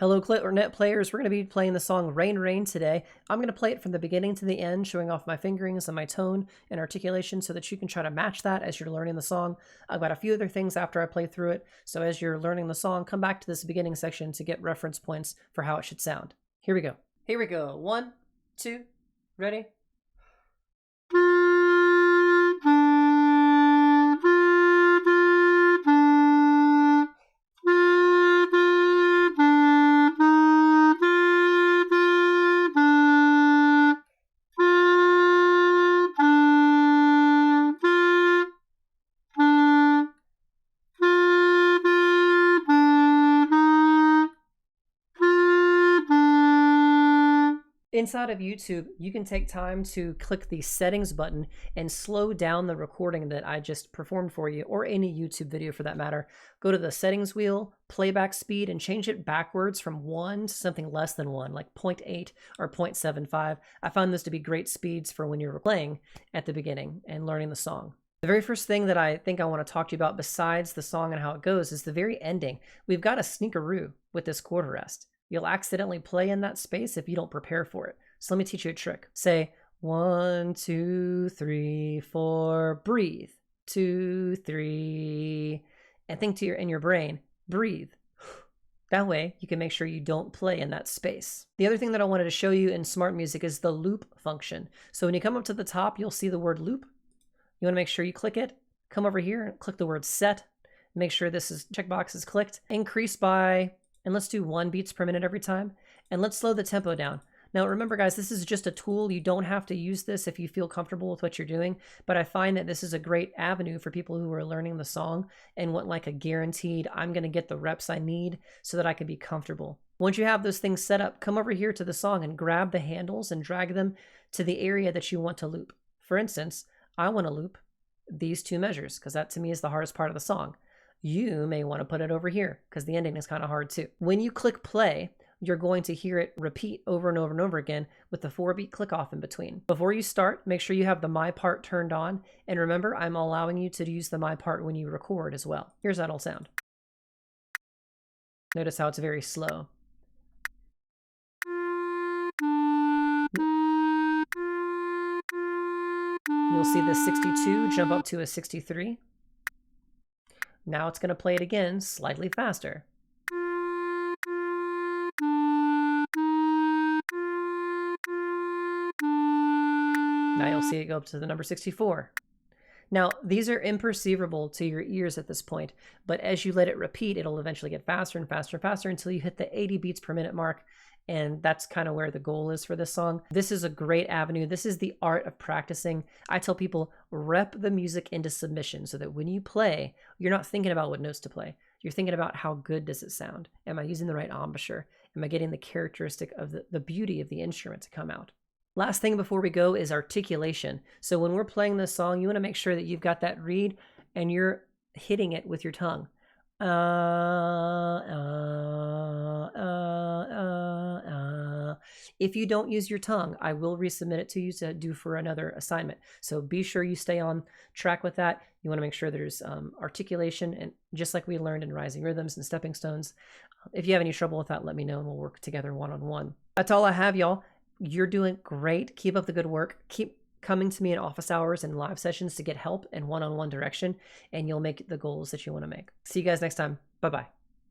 Hello, Clarinet players. We're going to be playing the song Rain Rain today. I'm going to play it from the beginning to the end, showing off my fingerings and my tone and articulation so that you can try to match that as you're learning the song. I've got a few other things after I play through it, so as you're learning the song, come back to this beginning section to get reference points for how it should sound. Here we go. Here we go. 1, 2, ready? Inside of YouTube, you can take time to click the settings button and slow down the recording that I just performed for you, or any YouTube video for that matter. Go to the settings wheel, playback speed, and change it backwards from 1 to something less than 1, like 0.8 or 0.75. I found this to be great speeds for when you're playing at the beginning and learning the song. The very first thing that I think I want to talk to you about besides the song and how it goes is the very ending. We've got a sneakaroo with this quarter rest. You'll accidentally play in that space if you don't prepare for it. So let me teach you a trick. Say 1, 2, 3, 4, breathe. 2, 3, and think to in your brain, breathe. That way you can make sure you don't play in that space. The other thing that I wanted to show you in smart music is the loop function. So when you come up to the top, you'll see the word loop. You want to make sure you click it. Come over here and click the word set. Make sure this checkbox is clicked. Increase by, and let's do 1 beats per minute every time. And let's slow the tempo down. Now remember guys, this is just a tool. You don't have to use this if you feel comfortable with what you're doing, but I find that this is a great avenue for people who are learning the song and want like a guaranteed, I'm going to get the reps I need so that I can be comfortable. Once you have those things set up, come over here to the song and grab the handles and drag them to the area that you want to loop. For instance, I want to loop these 2 measures because that to me is the hardest part of the song. You may want to put it over here because the ending is kind of hard too. When you click play, you're going to hear it repeat over and over and over again with the 4-beat click off in between. Before you start, make sure you have the My Part turned on. And remember, I'm allowing you to use the My Part when you record as well. Here's how it'll sound. Notice how it's very slow. You'll see the 62 jump up to a 63. Now it's going to play it again slightly faster. Now you'll see it go up to the number 64. Now, these are imperceivable to your ears at this point, but as you let it repeat, it'll eventually get faster and faster and faster until you hit the 80 beats per minute mark, and that's kind of where the goal is for this song. This is a great avenue. This is the art of practicing. I tell people, rep the music into submission so that when you play, you're not thinking about what notes to play. You're thinking about how good does it sound? Am I using the right embouchure? Am I getting the characteristic of the beauty of the instrument to come out? Last thing before we go is articulation. So when we're playing this song, you want to make sure that you've got that reed and you're hitting it with your tongue. If you don't use your tongue, I will resubmit it to you to do for another assignment. So be sure you stay on track with that. You want to make sure there's articulation, and just like we learned in Rising Rhythms and Stepping Stones. If you have any trouble with that, let me know and we'll work together one-on-one. That's all I have, y'all. You're doing great. Keep up the good work. Keep coming to me in office hours and live sessions to get help and one-on-one direction, and you'll make the goals that you want to make. See you guys next time. Bye-bye.